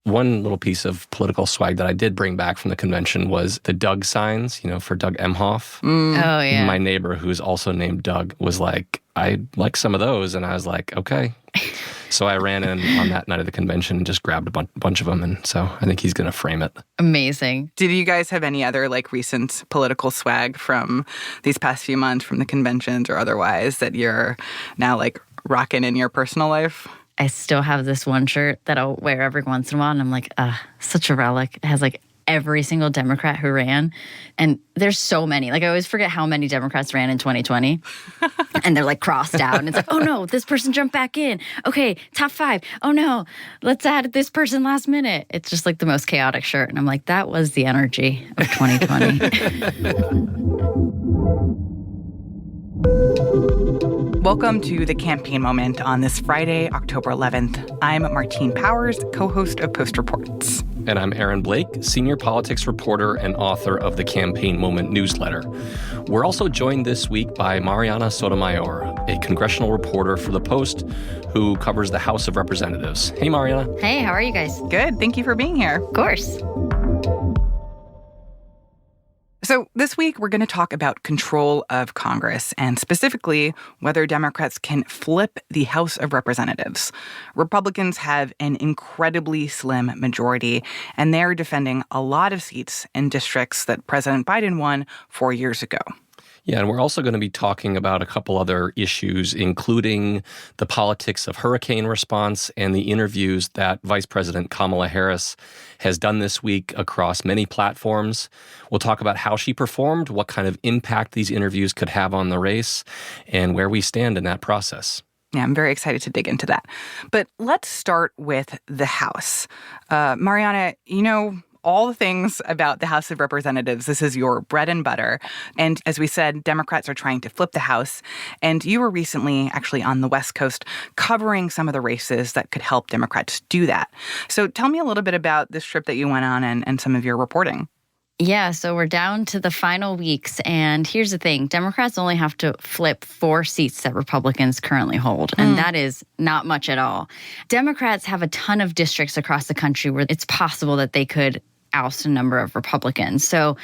One little piece of political swag that I did bring back from the convention was the Doug signs, for Doug Emhoff. Oh, yeah. My neighbor, who's also named Doug, was like, I like some of those. And I was like, okay. So I ran in on that night of the convention and just grabbed a bunch of them. And so I think he's going to frame it. Amazing. Did you guys have any other recent political swag from these past few months from the conventions or otherwise that you're now rocking in your personal life? I still have this one shirt that I'll wear every once in a while, and I'm like, such a relic. It has every single Democrat who ran, and there's so many. I always forget how many Democrats ran in 2020, and they're crossed out, and it's oh no, this person jumped back in. Okay, top 5. Oh no, let's add this person last minute. It's just the most chaotic shirt, and I'm like, that was the energy of 2020. Welcome to the Campaign Moment on this Friday, October 11th. I'm Martine Powers, co-host of Post Reports. And I'm Aaron Blake, senior politics reporter and author of the Campaign Moment newsletter. We're also joined this week by Mariana Sotomayor, a congressional reporter for The Post who covers the House of Representatives. Hey, Mariana. Hey, how are you guys? Good. Thank you for being here. Of course. So this week, we're going to talk about control of Congress and specifically whether Democrats can flip the House of Representatives. Republicans have an incredibly slim majority, and they're defending a lot of seats in districts that President Biden won 4 years ago. Yeah, and we're also going to be talking about a couple other issues, including the politics of hurricane response and the interviews that Vice President Kamala Harris has done this week across many platforms. We'll talk about how she performed, what kind of impact these interviews could have on the race, and where we stand in that process. Yeah, I'm very excited to dig into that. But let's start with the House. Mariana, all the things about the House of Representatives. This is your bread and butter. And as we said, Democrats are trying to flip the House. And you were recently actually on the West Coast covering some of the races that could help Democrats do that. So tell me a little bit about this trip that you went on and some of your reporting. Yeah, so we're down to the final weeks. And here's the thing. Democrats only have to flip 4 seats that Republicans currently hold. And that is not much at all. Democrats have a ton of districts across the country where it's possible that they could oust a number of Republicans. So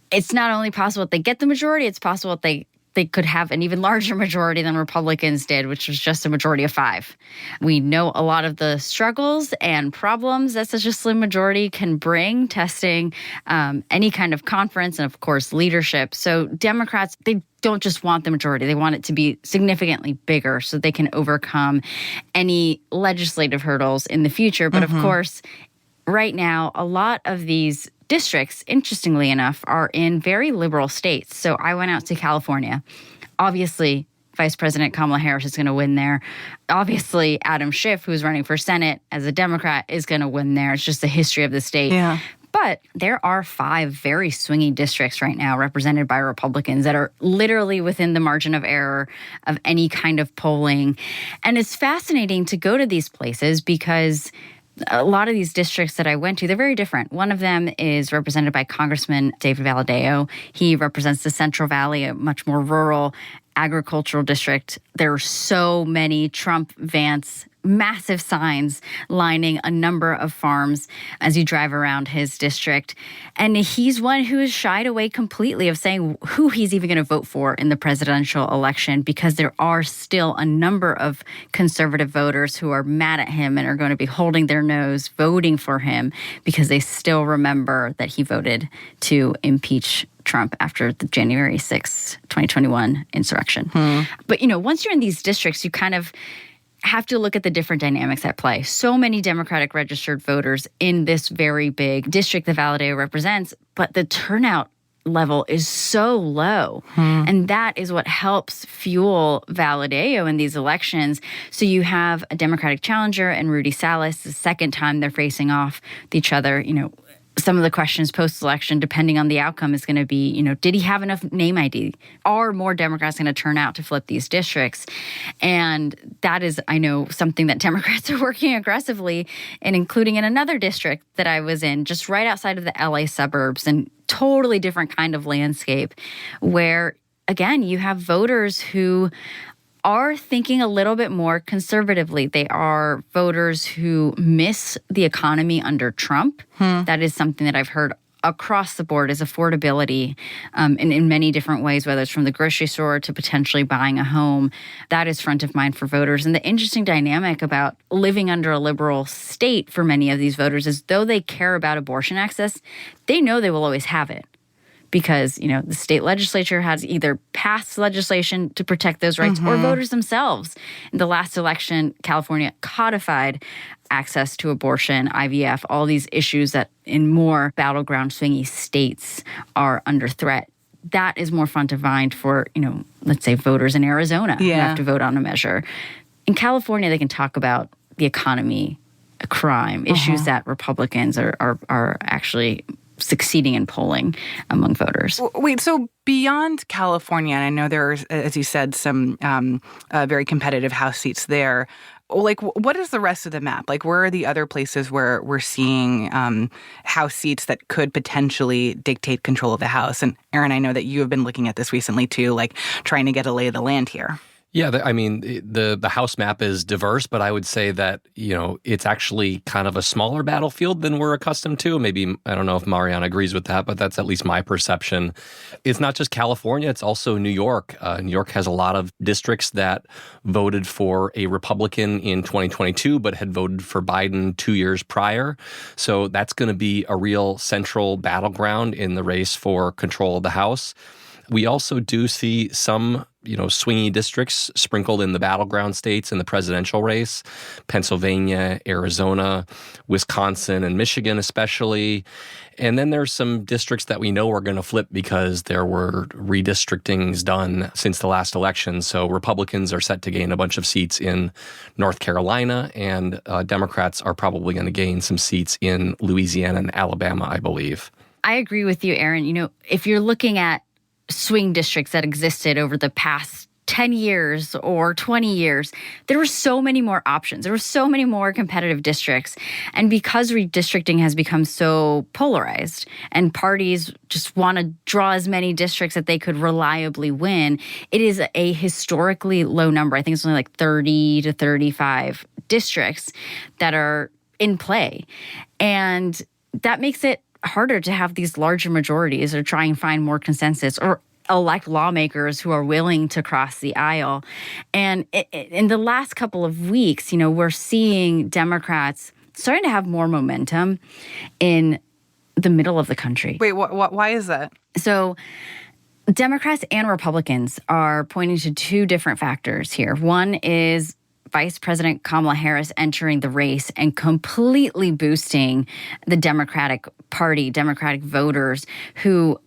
it's not only possible that they get the majority, it's possible that they could have an even larger majority than Republicans did, which was just a majority of 5. We know a lot of the struggles and problems that such a slim majority can bring, testing any kind of conference and, of course, leadership. So Democrats, they don't just want the majority. They want it to be significantly bigger so they can overcome any legislative hurdles in the future. But, of course, right now, a lot of these districts, interestingly enough, are in very liberal states. So I went out to California. Obviously, Vice President Kamala Harris is going to win there. Obviously, Adam Schiff, who's running for Senate as a Democrat, is going to win there. It's just the history of the state. Yeah. But there are 5 very swingy districts right now represented by Republicans that are literally within the margin of error of any kind of polling. And it's fascinating to go to these places because a lot of these districts that I went to, they're very different. One of them is represented by Congressman David Valadao. He represents the Central Valley, a much more rural agricultural district. There are so many Trump, Vance, massive signs lining a number of farms as you drive around his district. And he's one who has shied away completely of saying who he's even going to vote for in the presidential election because there are still a number of conservative voters who are mad at him and are going to be holding their nose, voting for him because they still remember that he voted to impeach Trump after the January 6th, 2021 insurrection. But, once you're in these districts, you kind of have to look at the different dynamics at play. So many Democratic registered voters in this very big district that Valadao represents, but the turnout level is so low. And that is what helps fuel Valadao in these elections. So you have a Democratic challenger and Rudy Salas, the second time they're facing off with each other. Some of the questions post-election, depending on the outcome, is going to be, did he have enough name ID? Are more Democrats going to turn out to flip these districts? And that is, I know, something that Democrats are working aggressively, and including in another district that I was in, just right outside of the LA suburbs, and totally different kind of landscape, where, again, you have voters who are thinking a little bit more conservatively. They are voters who miss the economy under Trump. That is something that I've heard across the board, is affordability in many different ways, whether it's from the grocery store to potentially buying a home. That is front of mind for voters. And the interesting dynamic about living under a liberal state for many of these voters is, though they care about abortion access, they know they will always have it. Because, the state legislature has either passed legislation to protect those rights or voters themselves. In the last election, California codified access to abortion, IVF, all these issues that in more battleground swingy states are under threat. That is more front of mind for, let's say voters in Arizona who have to vote on a measure. In California, they can talk about the economy, crime, issues that Republicans are actually succeeding in polling among voters. Wait, so beyond California, and I know there's, as you said, some very competitive House seats there, like what is the rest of the map? Like where are the other places where we're seeing House seats that could potentially dictate control of the House? And Aaron, I know that you have been looking at this recently too, like trying to get a lay of the land here. Yeah, the House map is diverse, but I would say that, it's actually kind of a smaller battlefield than we're accustomed to. Maybe, I don't know if Mariana agrees with that, but that's at least my perception. It's not just California, it's also New York. New York has a lot of districts that voted for a Republican in 2022, but had voted for Biden 2 years prior. So that's going to be a real central battleground in the race for control of the House. We also do see some, swingy districts sprinkled in the battleground states in the presidential race, Pennsylvania, Arizona, Wisconsin, and Michigan especially. And then there's some districts that we know are going to flip because there were redistrictings done since the last election. So Republicans are set to gain a bunch of seats in North Carolina, and Democrats are probably going to gain some seats in Louisiana and Alabama, I believe. I agree with you, Aaron. If you're looking at swing districts that existed over the past 10 years or 20 years, there were so many more options. There were so many more competitive districts. And because redistricting has become so polarized and parties just want to draw as many districts that they could reliably win, it is a historically low number. I think it's only like 30 to 35 districts that are in play. And that makes it harder to have these larger majorities or try and find more consensus or elect lawmakers who are willing to cross the aisle. And in the last couple of weeks, we're seeing Democrats starting to have more momentum in the middle of the country. Wait, why is that? So Democrats and Republicans are pointing to two different factors here. One is Vice President Kamala Harris entering the race and completely boosting the Democratic Party, Democratic voters who,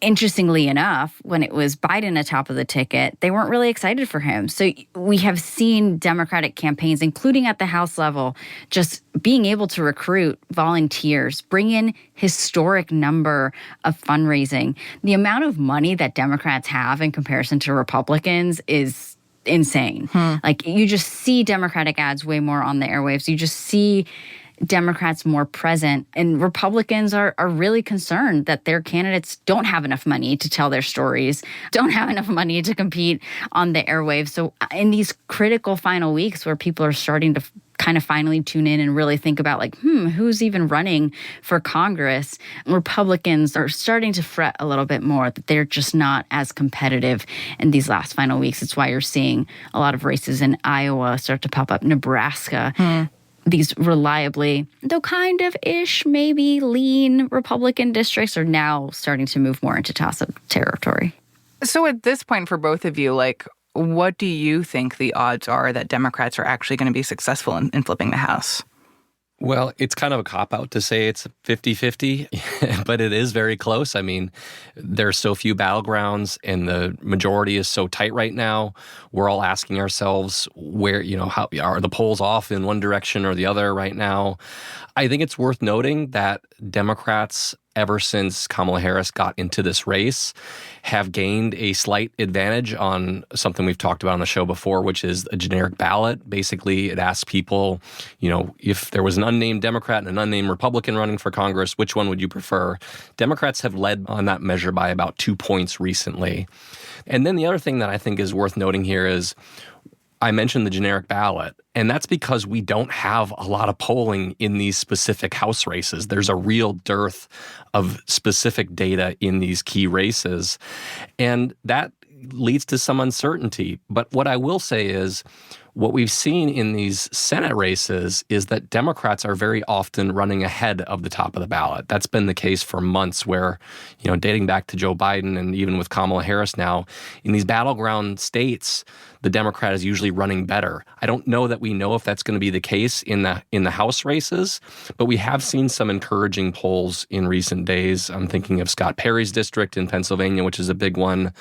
interestingly enough, when it was Biden atop of the ticket, they weren't really excited for him. So we have seen Democratic campaigns, including at the House level, just being able to recruit volunteers, bring in historic number of fundraising. The amount of money that Democrats have in comparison to Republicans is insane. Like you just see Democratic ads way more on the airwaves. You just see Democrats more present, and Republicans are really concerned that their candidates don't have enough money to tell their stories, don't have enough money to compete on the airwaves. So in these critical final weeks where people are starting to kind of finally tune in and really think about like, who's even running for Congress? Republicans are starting to fret a little bit more that they're just not as competitive in these last final weeks. It's why you're seeing a lot of races in Iowa start to pop up, Nebraska. These reliably, though kind of ish, maybe lean Republican districts are now starting to move more into toss-up territory. So at this point for both of you, like, what do you think the odds are that Democrats are actually going to be successful in flipping the House? Well, it's kind of a cop-out to say it's 50-50, but it is very close. I mean, there's so few battlegrounds and the majority is so tight right now. We're all asking ourselves where, how are the polls off in one direction or the other right now? I think it's worth noting that Democrats, ever since Kamala Harris got into this race, have gained a slight advantage on something we've talked about on the show before, which is a generic ballot. Basically, it asks people, if there was an unnamed Democrat and an unnamed Republican running for Congress, which one would you prefer? Democrats have led on that measure by about 2 points recently. And then the other thing that I think is worth noting here is I mentioned the generic ballot, and that's because we don't have a lot of polling in these specific House races. There's a real dearth of specific data in these key races, and that leads to some uncertainty. But what I will say is, what we've seen in these Senate races is that Democrats are very often running ahead of the top of the ballot. That's been the case for months where, dating back to Joe Biden and even with Kamala Harris now, in these battleground states, the Democrat is usually running better. I don't know that we know if that's going to be the case in the House races, but we have seen some encouraging polls in recent days. I'm thinking of Scott Perry's district in Pennsylvania, which is a big one.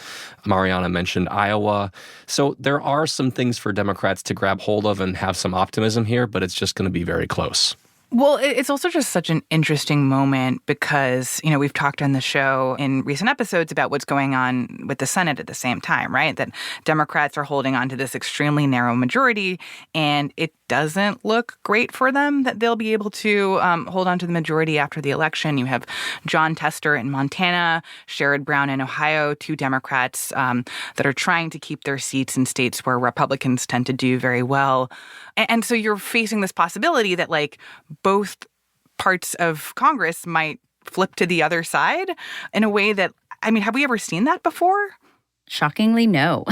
Mariana mentioned Iowa. So there are some things for Democrats to grab hold of and have some optimism here, but it's just going to be very close. Well, it's also just such an interesting moment because, we've talked on the show in recent episodes about what's going on with the Senate at the same time, right? That Democrats are holding on to this extremely narrow majority, and it doesn't look great for them that they'll be able to hold on to the majority after the election. You have John Tester in Montana, Sherrod Brown in Ohio, two Democrats that are trying to keep their seats in states where Republicans tend to do very well. And so you're facing this possibility that, both parts of Congress might flip to the other side in a way that, have we ever seen that before? Shockingly, no.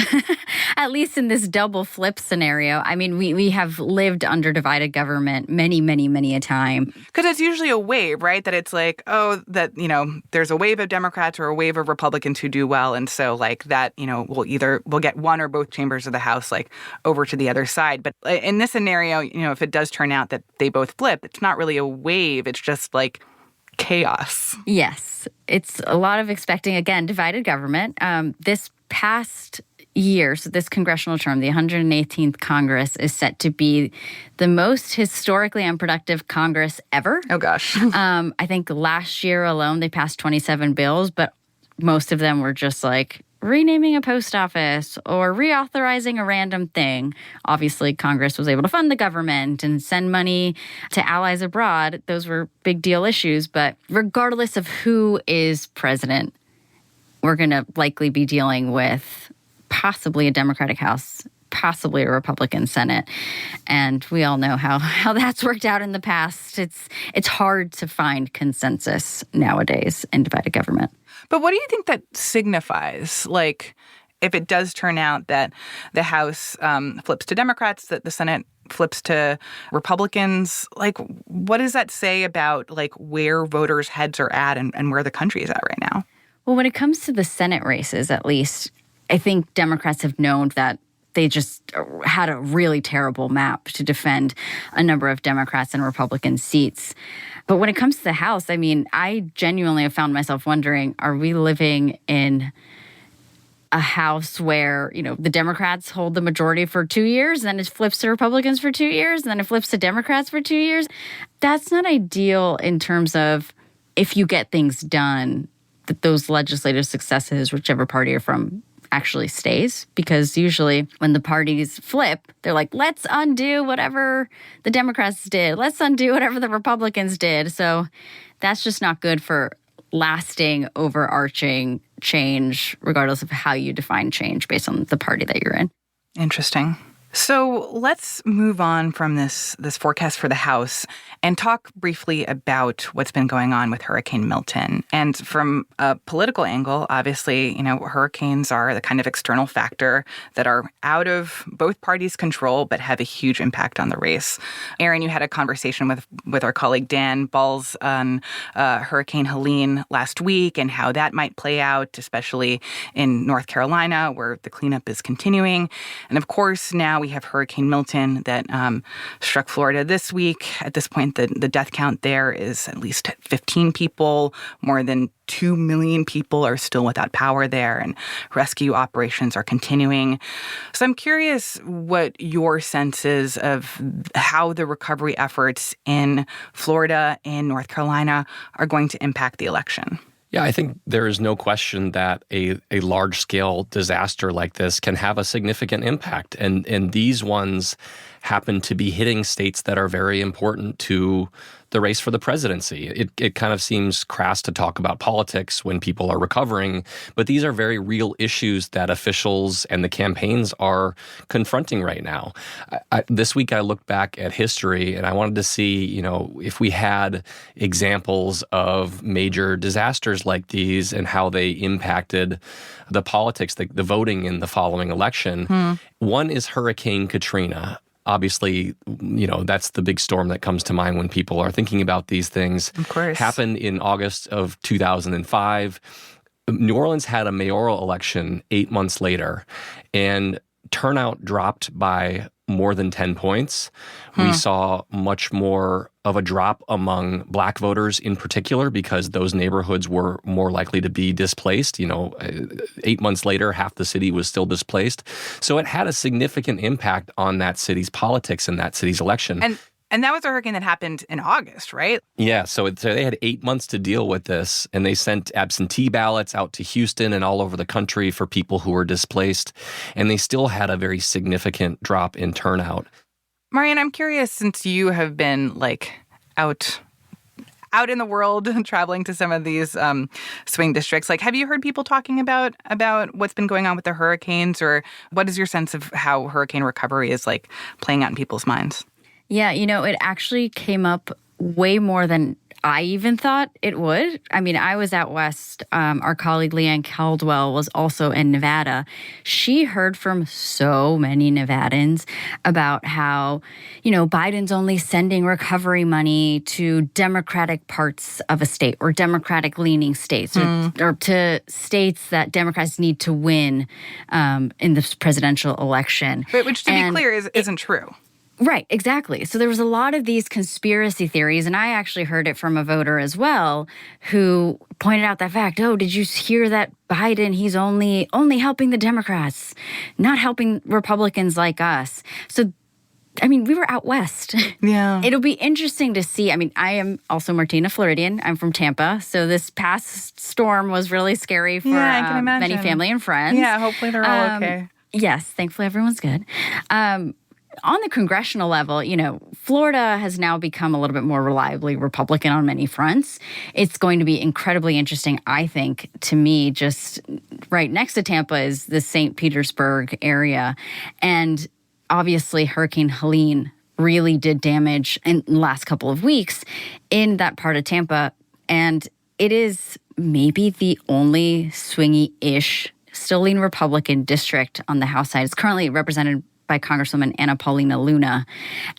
At least in this double flip scenario. We have lived under divided government many, many, many a time. Because it's usually a wave, right? That it's there's a wave of Democrats or a wave of Republicans who do well. And so we'll get one or both chambers of the House over to the other side. But in this scenario, if it does turn out that they both flip, it's not really a wave. It's just chaos. Yes. It's a lot of expecting, again, divided government. This past year, so this congressional term, the 118th Congress, is set to be the most historically unproductive Congress ever. Oh, gosh. I think last year alone, they passed 27 bills, but most of them were just renaming a post office or reauthorizing a random thing. Obviously, Congress was able to fund the government and send money to allies abroad. Those were big deal issues. But regardless of who is president, we're going to likely be dealing with possibly a Democratic House, possibly a Republican Senate. And we all know how that's worked out in the past. It's hard to find consensus nowadays in divided government. But what do you think that signifies? If it does turn out that the House flips to Democrats, that the Senate flips to Republicans, what does that say about where voters' heads are at and where the country is at right now? Well, when it comes to the Senate races, at least, I think Democrats have known that they just had a really terrible map to defend a number of Democrats and Republican seats. But when it comes to the House, I genuinely have found myself wondering, are we living in a House where, the Democrats hold the majority for 2 years, then it flips to Republicans for 2 years, and then it flips to Democrats for 2 years? That's not ideal in terms of if you get things done, that those legislative successes, whichever party you're from, actually stays. Because usually when the parties flip, they're let's undo whatever the Democrats did. Let's undo whatever the Republicans did. So that's just not good for lasting, overarching change, regardless of how you define change based on the party that you're in. Interesting. So let's move on from this forecast for the House and talk briefly about what's been going on with Hurricane Milton. And from a political angle, obviously, hurricanes are the kind of external factor that are out of both parties' control but have a huge impact on the race. Aaron, you had a conversation with our colleague Dan Balls on Hurricane Helene last week and how that might play out, especially in North Carolina, where the cleanup is continuing. And of course, now we have Hurricane Milton that struck Florida this week. At this point, the death count there is at least 15 people. More than 2 million people are still without power there, and rescue operations are continuing. So I'm curious what your sense is of how the recovery efforts in Florida and North Carolina are going to impact the election. Yeah, I think there is no question that a large-scale disaster like this can have a significant impact. And these ones happen to be hitting states that are very important to the race for the presidency. It kind of seems crass to talk about politics when people are recovering, but these are very real issues that officials and the campaigns are confronting right now. This week I looked back at history and I wanted to see, if we had examples of major disasters like these and how they impacted the politics, the voting in the following election. One is Hurricane Katrina. Obviously, that's the big storm that comes to mind when people are thinking about these things. Of course. Happened in August of 2005. New Orleans had a mayoral election 8 months later, and turnout dropped by more than 10 points. We saw much more of a drop among Black voters in particular because those neighborhoods were more likely to be displaced. 8 months later, half the city was still displaced. So it had a significant impact on that city's politics and that city's election. And that was a hurricane that happened in August, right? Yeah, so they had 8 months to deal with this, and they sent absentee ballots out to Houston and all over the country for people who were displaced, and they still had a very significant drop in turnout. Marianne, I'm curious, since you have been out in the world traveling to some of these swing districts, have you heard people talking about what's been going on with the hurricanes, or what is your sense of how hurricane recovery is playing out in people's minds? Yeah, it actually came up way more than I even thought it would. I mean, I was out west. Our colleague Leanne Caldwell was also in Nevada. She heard from so many Nevadans about how, Biden's only sending recovery money to Democratic parts of a state or Democratic-leaning states or to states that Democrats need to win in this presidential election. But which, to be clear, isn't true. Right, exactly. So there was a lot of these conspiracy theories, and I actually heard it from a voter as well who pointed out that fact. Oh, did you hear that Biden, he's only helping the Democrats, not helping Republicans like us. So, we were out west. Yeah. It'll be interesting to see. I am also Martina Floridian. I'm from Tampa. So this past storm was really scary for I can imagine. Many family and friends. Yeah, hopefully they're all okay. Yes, thankfully everyone's good. On the congressional level, Florida has now become a little bit more reliably Republican on many fronts. It's going to be incredibly interesting, I think, to me. Just right next to Tampa is the St. Petersburg area. And obviously, Hurricane Helene really did damage in the last couple of weeks in that part of Tampa. And it is maybe the only swingy-ish, still lean Republican district on the House side. It's currently represented by Congresswoman Anna Paulina Luna.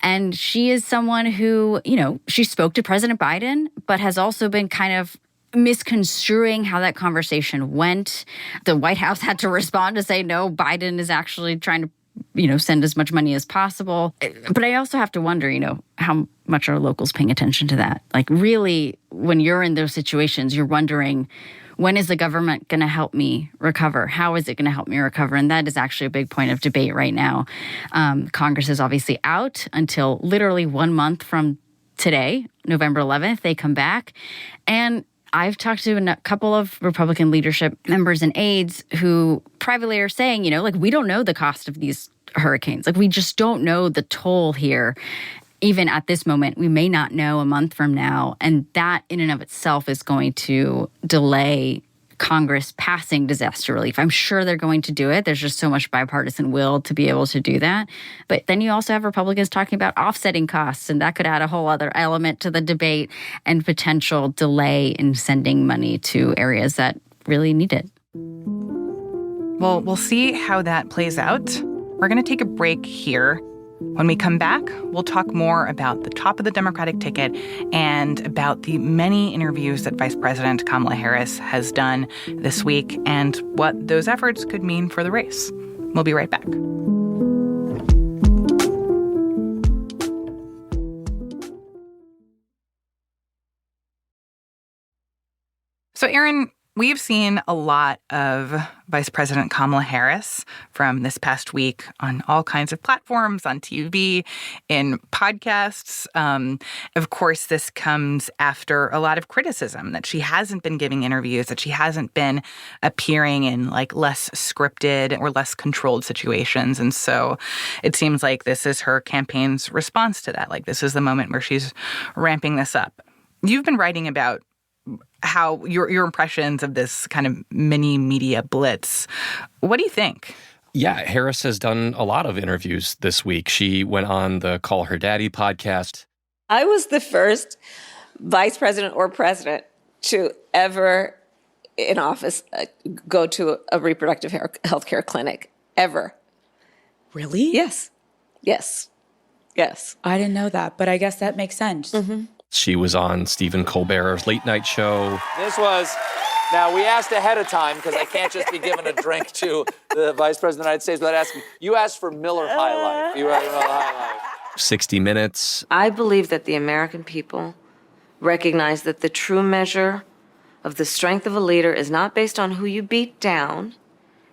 And she is someone who, she spoke to President Biden, but has also been kind of misconstruing how that conversation went. The White House had to respond to say, no, Biden is actually trying to, send as much money as possible. But I also have to wonder, how much are locals paying attention to that? Really, when you're in those situations, you're wondering, when is the government going to help me recover? How is it going to help me recover? And that is actually a big point of debate right now. Congress is obviously out until literally 1 month from today, November 11th. They come back. And I've talked to a couple of Republican leadership members and aides who privately are saying, we don't know the cost of these hurricanes. We just don't know the toll here. Even at this moment, we may not know a month from now. And that in and of itself is going to delay Congress passing disaster relief. I'm sure they're going to do it. There's just so much bipartisan will to be able to do that. But then you also have Republicans talking about offsetting costs, and that could add a whole other element to the debate and potential delay in sending money to areas that really need it. Well, we'll see how that plays out. We're going to take a break here. When we come back, we'll talk more about the top of the Democratic ticket and about the many interviews that Vice President Kamala Harris has done this week and what those efforts could mean for the race. We'll be right back. So, Aaron, We've seen a lot of Vice President Kamala Harris from this past week on all kinds of platforms, on TV, in podcasts. Of course, this comes after a lot of criticism that she hasn't been giving interviews, that she hasn't been appearing in less scripted or less controlled situations. And so it seems like this is her campaign's response to that. This is the moment where she's ramping this up. You've been writing about how your impressions of this kind of mini media blitz. What do you think? Yeah, Harris has done a lot of interviews this week. She went on the Call Her Daddy podcast. I was the first vice president or president to ever in office go to a reproductive health care clinic, ever. Really? Yes. I didn't know that, but I guess that makes sense. Mm-hmm. She was on Stephen Colbert's late night show. Now we asked ahead of time because I can't just be giving a drink to the Vice President of the United States without asking. You asked for Miller High Life. You asked for Miller High Life. 60 Minutes. I believe that the American people recognize that the true measure of the strength of a leader is not based on who you beat down,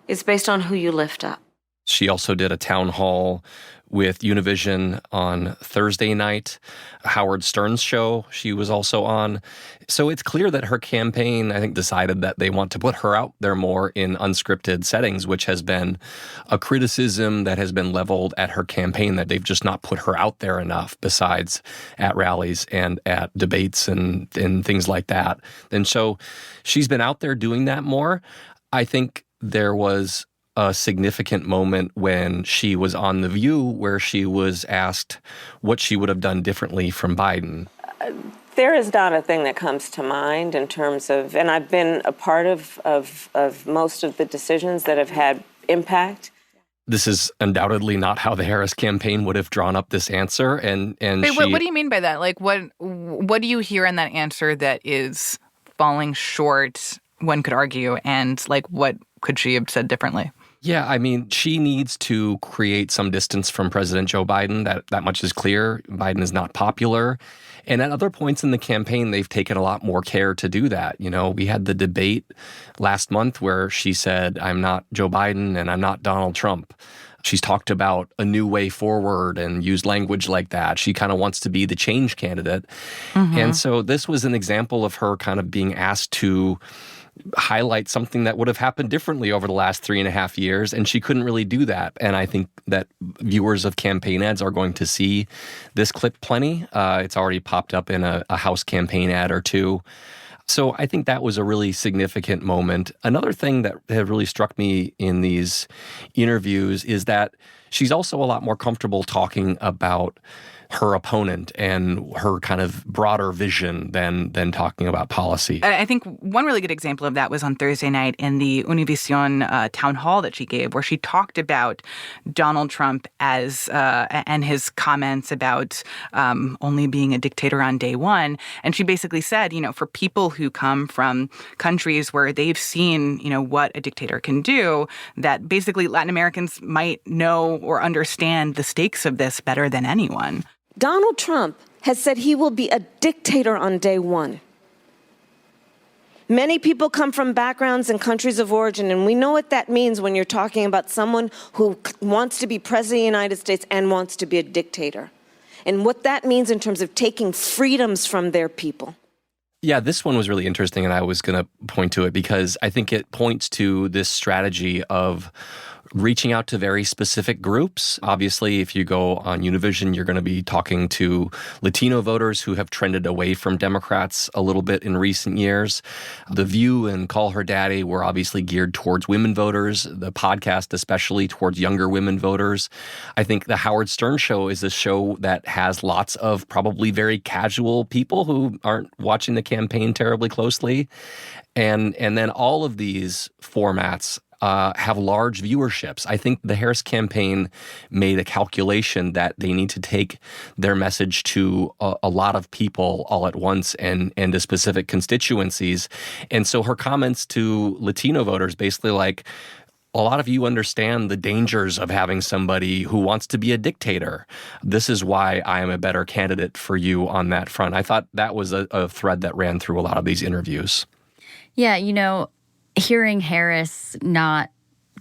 it's based on who you lift up. She also did a town hall with Univision on Thursday night. Howard Stern's show she was also on. So it's clear that her campaign, I think, decided that they want to put her out there more in unscripted settings, which has been a criticism that has been leveled at her campaign, that they've just not put her out there enough besides at rallies and at debates and things like that. And so she's been out there doing that more. I think there was a significant moment when she was on The View where she was asked what she would have done differently from Biden. There is not a thing that comes to mind in terms of, and I've been a part of most of the decisions that have had impact. This is undoubtedly not how the Harris campaign would have drawn up this answer. And Wait, what do you mean by that? What do you hear in that answer that is falling short, one could argue, and what could she have said differently? Yeah, I mean, she needs to create some distance from President Joe Biden. That much is clear. Biden is not popular. And at other points in the campaign, they've taken a lot more care to do that. We had the debate last month where she said, I'm not Joe Biden and I'm not Donald Trump. She's talked about a new way forward and used language like that. She kind of wants to be the change candidate. Mm-hmm. And so this was an example of her kind of being asked to highlight something that would have happened differently over the last 3.5 years, and she couldn't really do that. And I think that viewers of campaign ads are going to see this clip plenty. It's already popped up in a House campaign ad or two. So I think that was a really significant moment. Another thing that had really struck me in these interviews is that she's also a lot more comfortable talking about her opponent and her kind of broader vision than talking about policy. I think one really good example of that was on Thursday night in the Univision town hall that she gave, where she talked about Donald Trump as and his comments about only being a dictator on day one. And she basically said, for people who come from countries where they've seen, what a dictator can do, that basically Latin Americans might know or understand the stakes of this better than anyone. Donald Trump has said he will be a dictator on day one. Many people come from backgrounds and countries of origin, and we know what that means when you're talking about someone who wants to be president of the United States and wants to be a dictator, and what that means in terms of taking freedoms from their people. Yeah, this one was really interesting, and I was going to point to it because I think it points to this strategy of reaching out to very specific groups. Obviously, if you go on Univision, you're going to be talking to Latino voters who have trended away from Democrats a little bit in recent years. The View and Call Her Daddy were obviously geared towards women voters, the podcast especially towards younger women voters. I think the Howard Stern show is a show that has lots of probably very casual people who aren't watching the campaign terribly closely. And then all of these formats have large viewerships. I think the Harris campaign made a calculation that they need to take their message to a lot of people all at once and to specific constituencies. And so her comments to Latino voters basically a lot of you understand the dangers of having somebody who wants to be a dictator. This is why I am a better candidate for you on that front. I thought that was a thread that ran through a lot of these interviews. Yeah, hearing Harris not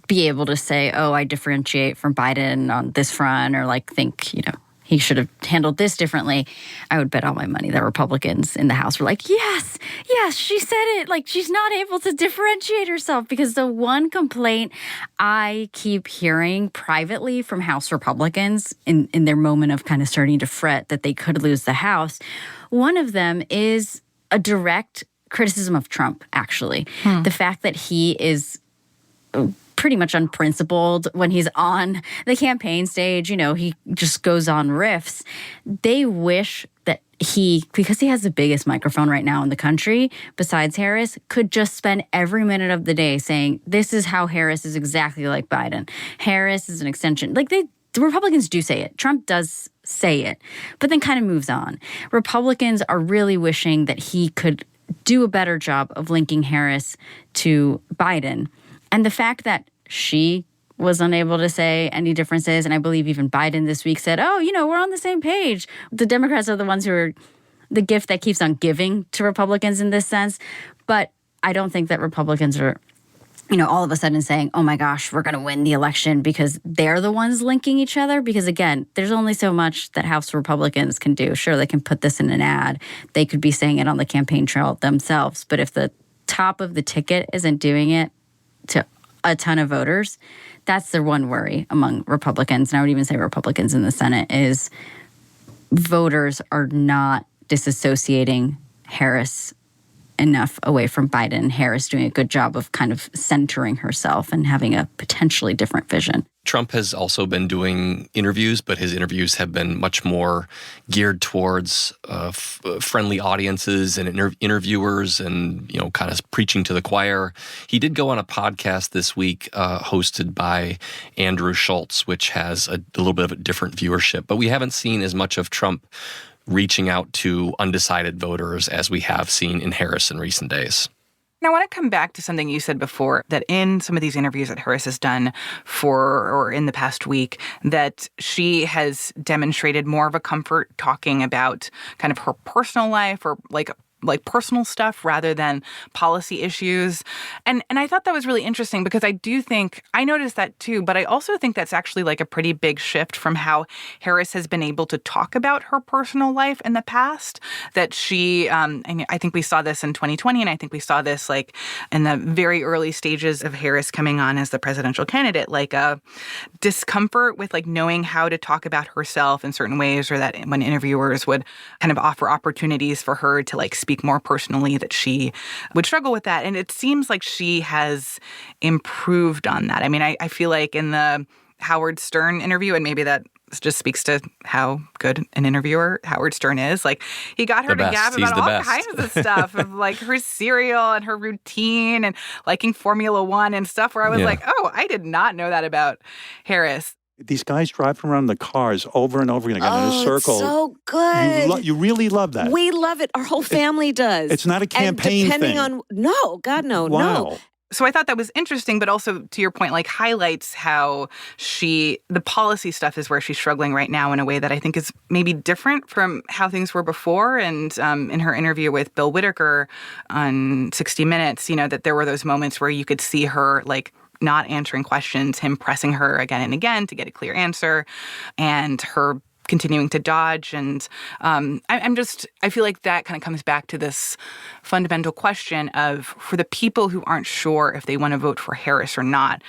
be able to say, oh, I differentiate from Biden on this front, or think, he should have handled this differently. I would bet all my money that Republicans in the House were like, yes, she said it. She's not able to differentiate herself, because the one complaint I keep hearing privately from House Republicans in their moment of kind of starting to fret that they could lose the House, one of them is a direct criticism of Trump, actually. The fact that he is pretty much unprincipled when he's on the campaign stage. He just goes on riffs. They wish that he, because he has the biggest microphone right now in the country, besides Harris, could just spend every minute of the day saying, this is how Harris is exactly like Biden. Harris is an extension. The Republicans do say it. Trump does say it, but then kind of moves on. Republicans are really wishing that he could do a better job of linking Harris to Biden. And the fact that she was unable to say any differences, and I believe even Biden this week said, oh, we're on the same page. The Democrats are the ones who are the gift that keeps on giving to Republicans in this sense. But I don't think that Republicans are, all of a sudden saying, oh my gosh, we're going to win the election because they're the ones linking each other. Because again, there's only so much that House Republicans can do. Sure, they can put this in an ad. They could be saying it on the campaign trail themselves. But if the top of the ticket isn't doing it to a ton of voters, that's the one worry among Republicans. And I would even say Republicans in the Senate is voters are not disassociating Harris enough away from Biden. Harris doing a good job of kind of centering herself and having a potentially different vision. Trump has also been doing interviews, but his interviews have been much more geared towards friendly audiences and interviewers and, kind of preaching to the choir. He did go on a podcast this week hosted by Andrew Schultz, which has a little bit of a different viewership. But we haven't seen as much of Trump reaching out to undecided voters as we have seen in Harris in recent days. Now, I want to come back to something you said before, that in some of these interviews that Harris has done or in the past week, that she has demonstrated more of a comfort talking about kind of her personal life or like personal stuff rather than policy issues. And I thought that was really interesting because I do think, I noticed that too, but I also think that's actually a pretty big shift from how Harris has been able to talk about her personal life in the past. That she, and I think we saw this in 2020, and I think we saw this in the very early stages of Harris coming on as the presidential candidate, a discomfort with knowing how to talk about herself in certain ways, or that when interviewers would kind of offer opportunities for her to speak more personally, that she would struggle with that. And it seems like she has improved on that. I mean, I feel like in the Howard Stern interview, and maybe that just speaks to how good an interviewer Howard Stern is. He got her to gab about all kinds of stuff, of her cereal and her routine and liking Formula One and stuff, where I was oh, I did not know that about Harris. These guys driving around the cars over and over again in a circle. It's so good. You really love that. We love it. Our whole family does. It's not a campaign and depending thing. on, no, God, no, wow. no. So I thought that was interesting, but also to your point, highlights how the policy stuff is where she's struggling right now in a way that I think is maybe different from how things were before. And in her interview with Bill Whitaker on 60 Minutes, that there were those moments where you could see her not answering questions, him pressing her again and again to get a clear answer, and her continuing to dodge. And I feel like that kind of comes back to this fundamental question of, for the people who aren't sure if they want to vote for Harris or not,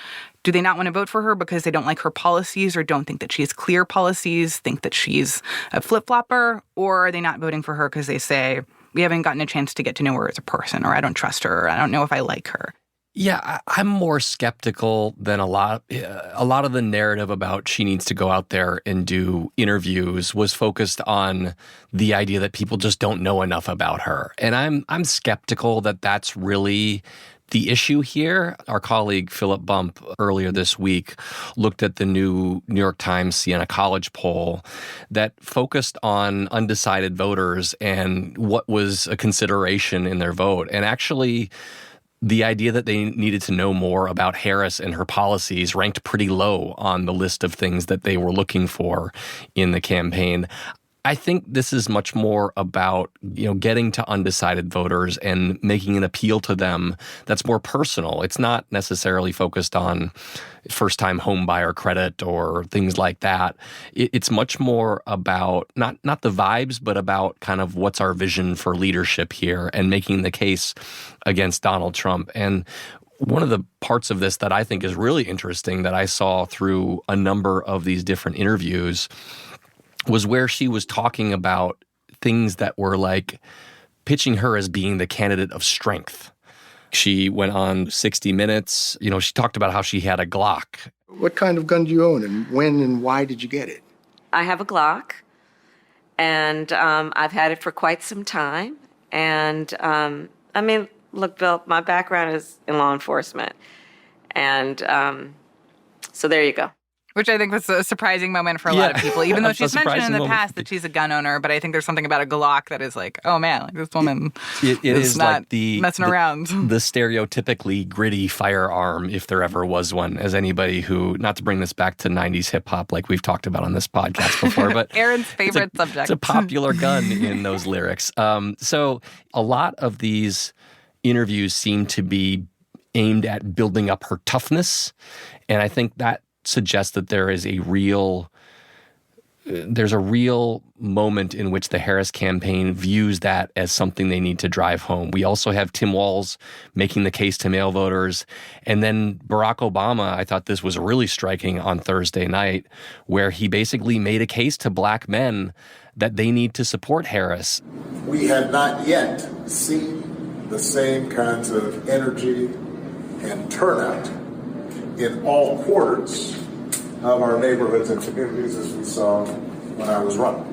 do they not want to vote for her because they don't like her policies or don't think that she has clear policies, think that she's a flip-flopper, or are they not voting for her because they say, we haven't gotten a chance to get to know her as a person, or I don't trust her, or I don't know if I like her? Yeah, I'm more skeptical than a lot of the narrative about she needs to go out there and do interviews was focused on the idea that people just don't know enough about her. And I'm skeptical that that's really the issue here. Our colleague Philip Bump earlier this week looked at the new New York Times Siena College poll that focused on undecided voters and what was a consideration in their vote. And actually, the idea that they needed to know more about Harris and her policies ranked pretty low on the list of things that they were looking for in the campaign. I think this is much more about, getting to undecided voters and making an appeal to them that's more personal. It's not necessarily focused on first-time home buyer credit or things like that. It's much more about not the vibes, but about kind of what's our vision for leadership here and making the case against Donald Trump. And one of the parts of this that I think is really interesting that I saw through a number of these different interviews was where she was talking about things that were like pitching her as being the candidate of strength. She went on 60 Minutes. She talked about how she had a Glock. What kind of gun do you own, and when and why did you get it? I have a Glock, and I've had it for quite some time. And look, Bill, my background is in law enforcement. And so there you go. Which I think was a surprising moment for a lot of people, even though she's mentioned in the past that she's a gun owner. But I think there's something about a Glock that is like, oh man, like this woman it is not like messing around. The stereotypically gritty firearm, if there ever was one, as anybody who, not to bring this back to 90s hip hop like we've talked about on this podcast before, but Aaron's favorite subject. It's a popular gun in those lyrics. So a lot of these interviews seem to be aimed at building up her toughness. And I think that suggests that there's a real moment in which the Harris campaign views that as something they need to drive home. We also have Tim Walz making the case to male voters. And then Barack Obama, I thought this was really striking on Thursday night, where he basically made a case to black men that they need to support Harris. We have not yet seen the same kinds of energy and turnout in all quarters of our neighborhoods and communities as we saw when I was running.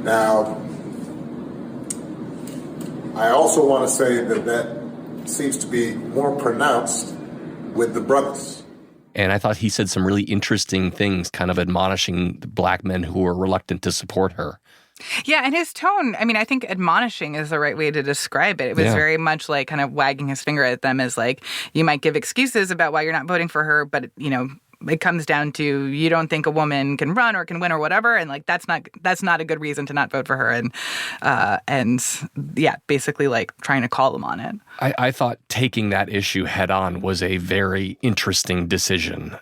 Now, I also want to say that seems to be more pronounced with the brothers. And I thought he said some really interesting things, kind of admonishing the black men who are reluctant to support her. Yeah, and his tone, I think admonishing is the right way to describe it. It was very much like kind of wagging his finger at them as like, you might give excuses about why you're not voting for her, but, it comes down to you don't think a woman can run or can win or whatever, and like that's not a good reason to not vote for her, and basically like trying to call them on it. I thought taking that issue head on was a very interesting decision.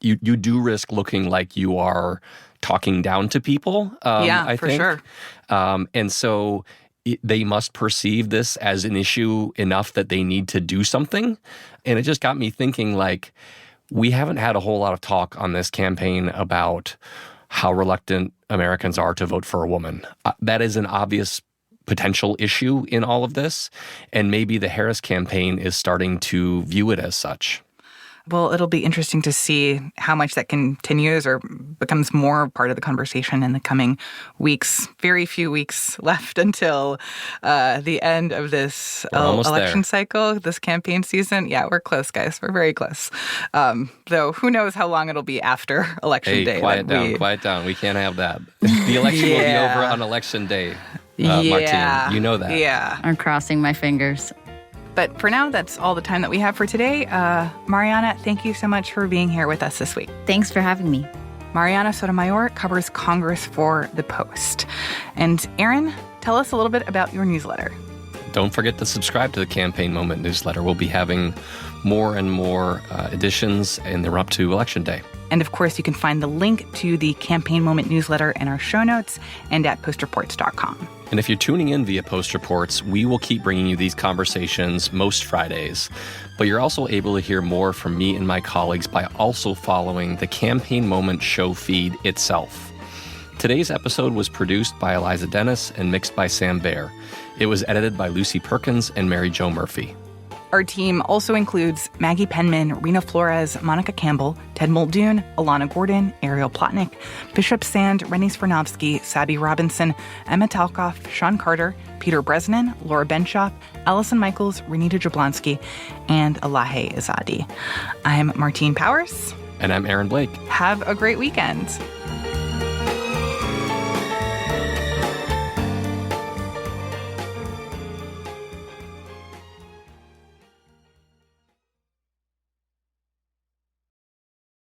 You do risk looking like you are talking down to people. I think. Sure. And so they must perceive this as an issue enough that they need to do something. And it just got me thinking, like, we haven't had a whole lot of talk on this campaign about how reluctant Americans are to vote for a woman. That is an obvious potential issue in all of this. And maybe the Harris campaign is starting to view it as such. Well, it'll be interesting to see how much that continues or becomes more part of the conversation in the coming weeks. Very few weeks left until the end of this election cycle, this campaign season. Yeah, we're close, guys. We're very close. Though who knows how long it'll be after Election Day. Quiet down. We can't have that. The election will be over on Election Day, Martine. You know that. Yeah. I'm crossing my fingers. But for now, that's all the time that we have for today. Mariana, thank you so much for being here with us this week. Thanks for having me. Mariana Sotomayor covers Congress for The Post. And Aaron, tell us a little bit about your newsletter. Don't forget to subscribe to the Campaign Moment newsletter. We'll be having more and more editions in the run-up to Election Day. And of course, you can find the link to the Campaign Moment newsletter in our show notes and at postreports.com. And if you're tuning in via Post Reports, we will keep bringing you these conversations most Fridays. But you're also able to hear more from me and my colleagues by also following the Campaign Moment show feed itself. Today's episode was produced by Eliza Dennis and mixed by Sam Bair. It was edited by Lucy Perkins and Mary Jo Murphy. Our team also includes Maggie Penman, Rena Flores, Monica Campbell, Ted Muldoon, Alana Gordon, Ariel Plotnick, Bishop Sand, Rennie Svirnovsky, Sadie Robinson, Emma Talkoff, Sean Carter, Peter Bresnan, Laura Benshoff, Allison Michaels, Renita Jablonski, and Elahe Izadi. I'm Martine Powers. And I'm Aaron Blake. Have a great weekend.